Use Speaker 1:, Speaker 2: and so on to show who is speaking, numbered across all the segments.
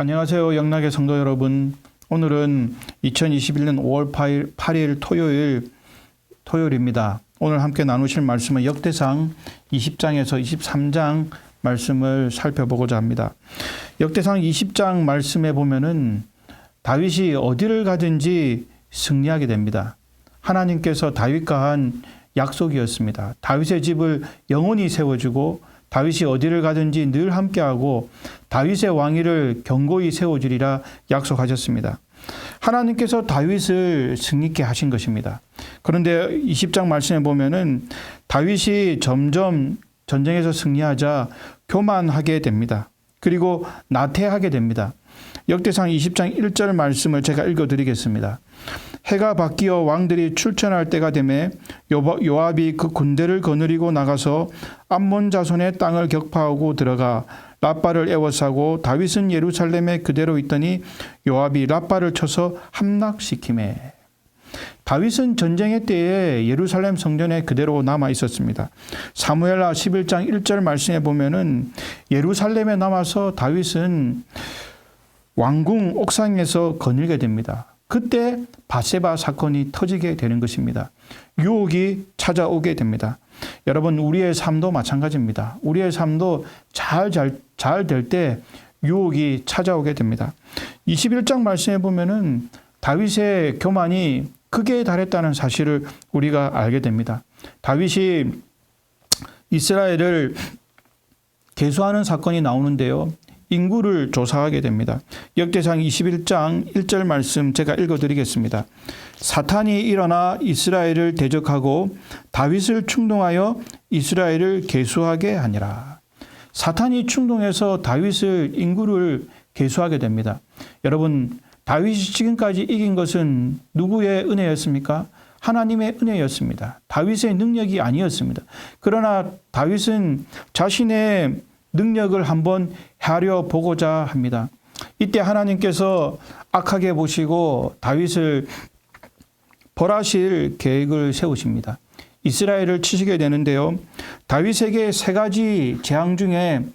Speaker 1: 안녕하세요. 영락의 성도 여러분. 오늘은 2021년 5월 8일 토요일입니다. 오늘 함께 나누실 말씀은 역대상 20장에서 23장 말씀을 살펴보고자 합니다. 역대상 20장 말씀에 보면은 다윗이 어디를 가든지 승리하게 됩니다. 하나님께서 다윗과 한 약속이었습니다. 다윗의 집을 영원히 세워주고 다윗이 어디를 가든지 늘 함께하고 다윗의 왕위를 견고히 세워주리라 약속하셨습니다. 하나님께서 다윗을 승리케 하신 것입니다. 그런데 20장 말씀에 보면은 다윗이 점점 전쟁에서 승리하자 교만하게 됩니다. 그리고 나태하게 됩니다. 역대상 20장 1절 말씀을 제가 읽어드리겠습니다. 해가 바뀌어 왕들이 출전할 때가 되매 요압이 그 군대를 거느리고 나가서 암몬 자손의 땅을 격파하고 들어가 랍바를 에워싸고 다윗은 예루살렘에 그대로 있더니 요압이 랍바를 쳐서 함락시키매. 다윗은 전쟁의 때에 예루살렘 성전에 그대로 남아 있었습니다. 사무엘하 11장 1절 말씀에 보면은 예루살렘에 남아서 다윗은 왕궁 옥상에서 거닐게 됩니다. 그때 밧세바 사건이 터지게 되는 것입니다. 유혹이 찾아오게 됩니다. 여러분, 우리의 삶도 마찬가지입니다. 우리의 삶도 잘 될 때 유혹이 찾아오게 됩니다. 21장 말씀에 보면은 다윗의 교만이 극에 달했다는 사실을 우리가 알게 됩니다. 다윗이 이스라엘을 계수하는 사건이 나오는데요. 인구를 조사하게 됩니다. 역대상 21장 1절 말씀 제가 읽어드리겠습니다. 사탄이 일어나 이스라엘을 대적하고 다윗을 충동하여 이스라엘을 계수하게 하니라. 사탄이 충동해서 다윗을 인구를 계수하게 됩니다. 여러분, 다윗이 지금까지 이긴 것은 누구의 은혜였습니까? 하나님의 은혜였습니다. 다윗의 능력이 아니었습니다. 그러나 다윗은 자신의 능력을 한번 헤아려 보고자 합니다. 이때 하나님께서 악하게 보시고 다윗을 벌하실 계획을 세우십니다. 이스라엘을 치시게 되는데요. 다윗에게 세 가지 재앙 중에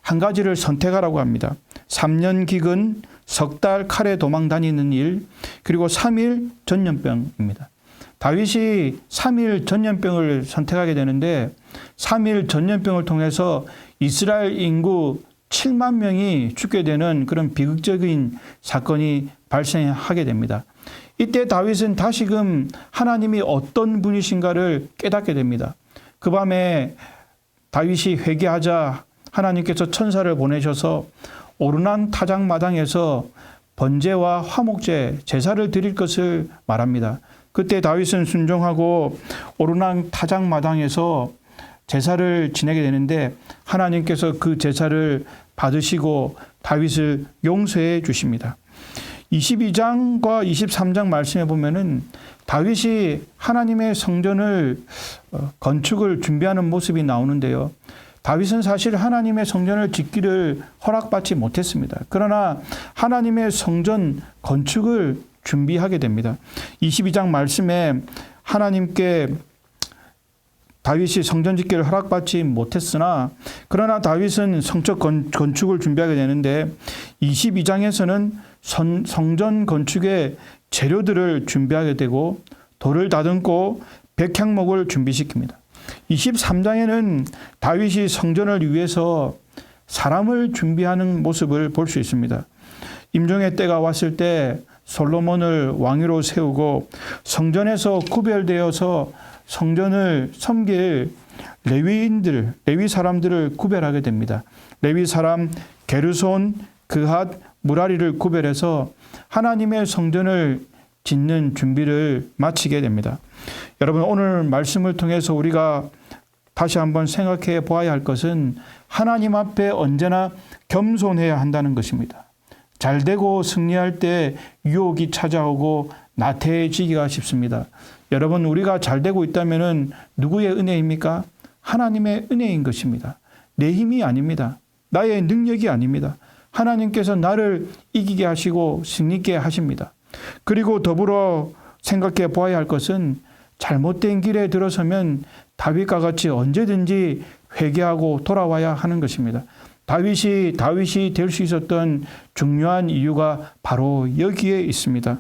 Speaker 1: 한 가지를 선택하라고 합니다. 3년 기근, 석 달 칼에 도망 다니는 일, 그리고 3일 전염병입니다. 다윗이 3일 전염병을 선택하게 되는데 3일 전염병을 통해서 이스라엘 인구 7만 명이 죽게 되는 그런 비극적인 사건이 발생하게 됩니다. 이때 다윗은 다시금 하나님이 어떤 분이신가를 깨닫게 됩니다. 그 밤에 다윗이 회개하자 하나님께서 천사를 보내셔서 오르난 타작마당에서 번제와 화목제, 제사를 드릴 것을 말합니다. 그때 다윗은 순종하고 오르난 타작마당에서 제사를 지내게 되는데 하나님께서 그 제사를 받으시고 다윗을 용서해 주십니다. 22장과 23장 말씀에 보면은 다윗이 하나님의 성전을 건축을 준비하는 모습이 나오는데요. 다윗은 사실 하나님의 성전을 짓기를 허락받지 못했습니다. 그러나 하나님의 성전 건축을 준비하게 됩니다. 22장 말씀에 하나님께 다윗이 성전 짓기를 허락받지 못했으나 그러나 다윗은 성적 건축을 준비하게 되는데 22장에서는 성전 건축의 재료들을 준비하게 되고 돌을 다듬고 백향목을 준비시킵니다. 23장에는 다윗이 성전을 위해서 사람을 준비하는 모습을 볼 수 있습니다. 임종의 때가 왔을 때 솔로몬을 왕위로 세우고 성전에서 구별되어서 성전을 섬길 레위 사람들을 구별하게 됩니다. 레위 사람 게르손, 그핫, 무라리를 구별해서 하나님의 성전을 짓는 준비를 마치게 됩니다. 여러분, 오늘 말씀을 통해서 우리가 다시 한번 생각해 보아야 할 것은 하나님 앞에 언제나 겸손해야 한다는 것입니다. 잘되고 승리할 때 유혹이 찾아오고 나태해지기가 쉽습니다. 여러분, 우리가 잘되고 있다면 누구의 은혜입니까? 하나님의 은혜인 것입니다. 내 힘이 아닙니다. 나의 능력이 아닙니다. 하나님께서 나를 이기게 하시고 승리케 하십니다. 그리고 더불어 생각해 보아야 할 것은 잘못된 길에 들어서면 다윗과 같이 언제든지 회개하고 돌아와야 하는 것입니다. 다윗이 될 수 있었던 중요한 이유가 바로 여기에 있습니다.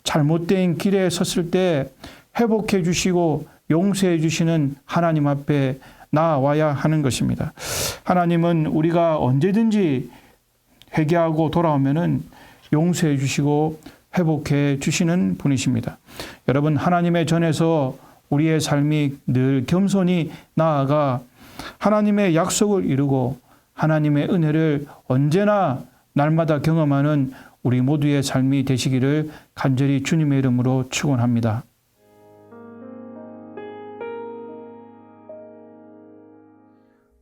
Speaker 1: 잘못된 길에 섰을 때 회복해 주시고 용서해 주시는 하나님 앞에 나와야 하는 것입니다. 하나님은 우리가 언제든지 회개하고 돌아오면은 용서해 주시고 회복해 주시는 분이십니다. 여러분, 하나님의 전에서 우리의 삶이 늘 겸손히 나아가 하나님의 약속을 이루고 하나님의 은혜를 언제나 날마다 경험하는 우리 모두의 삶이 되시기를 간절히 주님의 이름으로 축원합니다.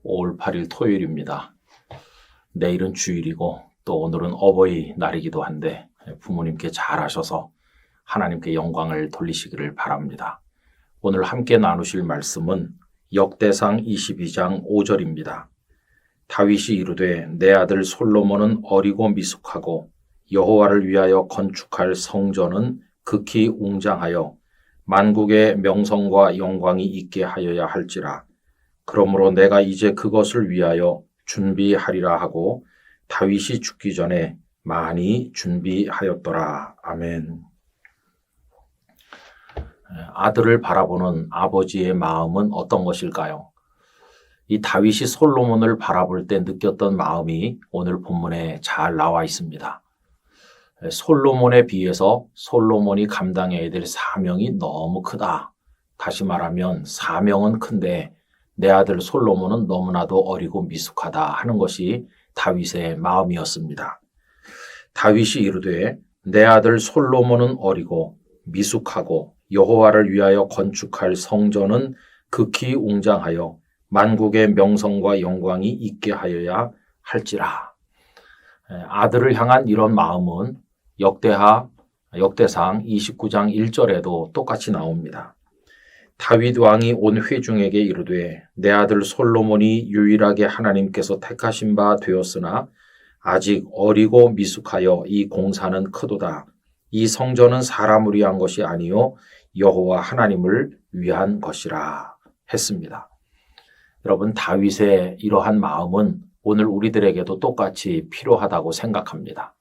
Speaker 2: 5월 8일 토요일입니다. 내일은 주일이고 또 오늘은 어버이날이기도 한데 부모님께 잘하셔서 하나님께 영광을 돌리시기를 바랍니다. 오늘 함께 나누실 말씀은 역대상 22장 5절입니다. 다윗이 이르되 내 아들 솔로몬은 어리고 미숙하고 여호와를 위하여 건축할 성전은 극히 웅장하여 만국의 명성과 영광이 있게 하여야 할지라. 그러므로 내가 이제 그것을 위하여 준비하리라 하고 다윗이 죽기 전에 많이 준비하였더라. 아멘. 아들을 바라보는 아버지의 마음은 어떤 것일까요? 이 다윗이 솔로몬을 바라볼 때 느꼈던 마음이 오늘 본문에 잘 나와 있습니다. 솔로몬에 비해서 솔로몬이 감당해야 될 사명이 너무 크다. 다시 말하면 사명은 큰데 내 아들 솔로몬은 너무나도 어리고 미숙하다 하는 것이 다윗의 마음이었습니다. 다윗이 이르되 내 아들 솔로몬은 어리고 미숙하고 여호와를 위하여 건축할 성전은 극히 웅장하여 만국의 명성과 영광이 있게 하여야 할지라. 아들을 향한 이런 마음은 역대상 29장 1절에도 똑같이 나옵니다. 다윗 왕이 온 회중에게 이르되 내 아들 솔로몬이 유일하게 하나님께서 택하신 바 되었으나 아직 어리고 미숙하여 이 공사는 크도다. 이 성전은 사람을 위한 것이 아니요 여호와 하나님을 위한 것이라 했습니다. 여러분, 다윗의 이러한 마음은 오늘 우리들에게도 똑같이 필요하다고 생각합니다.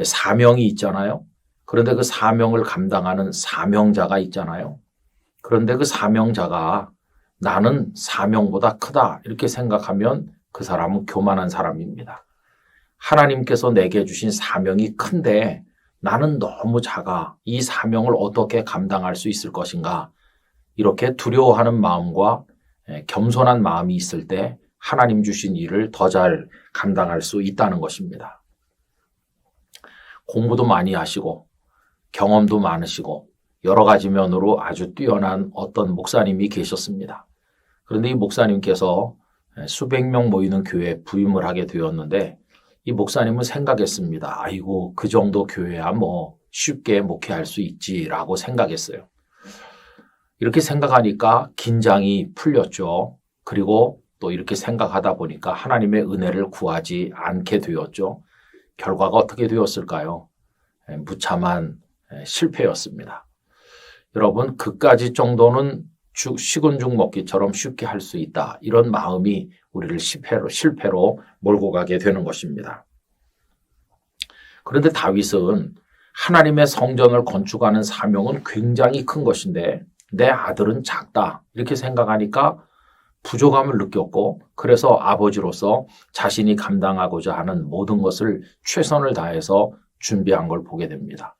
Speaker 2: 사명이 있잖아요. 그런데 그 사명을 감당하는 사명자가 있잖아요. 그런데 그 사명자가 나는 사명보다 크다 이렇게 생각하면 그 사람은 교만한 사람입니다. 하나님께서 내게 주신 사명이 큰데 나는 너무 작아. 이 사명을 어떻게 감당할 수 있을 것인가? 이렇게 두려워하는 마음과 겸손한 마음이 있을 때 하나님 주신 일을 더 잘 감당할 수 있다는 것입니다. 공부도 많이 하시고 경험도 많으시고 여러 가지 면으로 아주 뛰어난 어떤 목사님이 계셨습니다. 그런데 이 목사님께서 수백 명 모이는 교회에 부임을 하게 되었는데 이 목사님은 생각했습니다. 아이고, 그 정도 교회야 뭐 쉽게 목회할 수 있지라고 생각했어요. 이렇게 생각하니까 긴장이 풀렸죠. 그리고 또 이렇게 생각하다 보니까 하나님의 은혜를 구하지 않게 되었죠. 결과가 어떻게 되었을까요? 무참한 실패였습니다. 여러분, 그까지 정도는 식은 죽 먹기처럼 쉽게 할 수 있다. 이런 마음이 우리를 실패로 몰고 가게 되는 것입니다. 그런데 다윗은 하나님의 성전을 건축하는 사명은 굉장히 큰 것인데 내 아들은 작다. 이렇게 생각하니까 부족함을 느꼈고 그래서 아버지로서 자신이 감당하고자 하는 모든 것을 최선을 다해서 준비한 걸 보게 됩니다.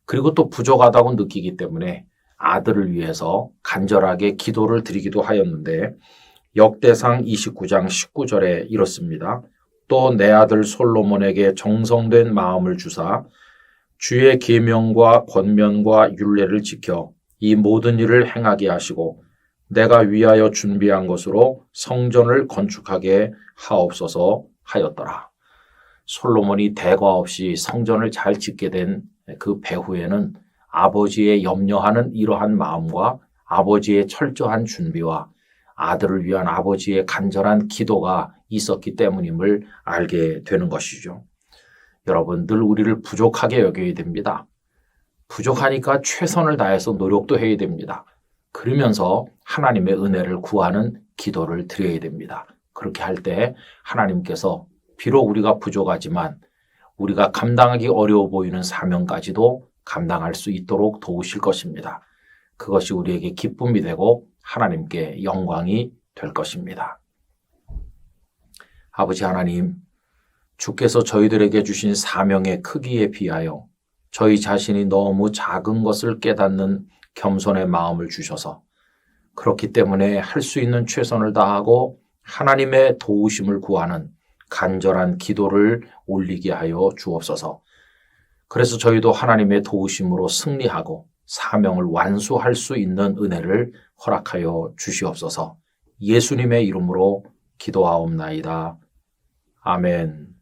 Speaker 2: 그리고 또 부족하다고 느끼기 때문에 아들을 위해서 간절하게 기도를 드리기도 하였는데 역대상 29장 19절에 이렇습니다. 또 내 아들 솔로몬에게 정성된 마음을 주사 주의 계명과 권면과 율례를 지켜 이 모든 일을 행하게 하시고 내가 위하여 준비한 것으로 성전을 건축하게 하옵소서 하였더라. 솔로몬이 대과 없이 성전을 잘 짓게 된 그 배후에는 아버지의 염려하는 이러한 마음과 아버지의 철저한 준비와 아들을 위한 아버지의 간절한 기도가 있었기 때문임을 알게 되는 것이죠. 여러분, 늘 우리를 부족하게 여겨야 됩니다. 부족하니까 최선을 다해서 노력도 해야 됩니다. 그러면서 하나님의 은혜를 구하는 기도를 드려야 됩니다. 그렇게 할 때 하나님께서 비록 우리가 부족하지만 우리가 감당하기 어려워 보이는 사명까지도 감당할 수 있도록 도우실 것입니다. 그것이 우리에게 기쁨이 되고 하나님께 영광이 될 것입니다. 아버지 하나님, 주께서 저희들에게 주신 사명의 크기에 비하여 저희 자신이 너무 작은 것을 깨닫는 겸손의 마음을 주셔서 그렇기 때문에 할 수 있는 최선을 다하고 하나님의 도우심을 구하는 간절한 기도를 올리게 하여 주옵소서. 그래서 저희도 하나님의 도우심으로 승리하고 사명을 완수할 수 있는 은혜를 허락하여 주시옵소서. 예수님의 이름으로 기도하옵나이다. 아멘.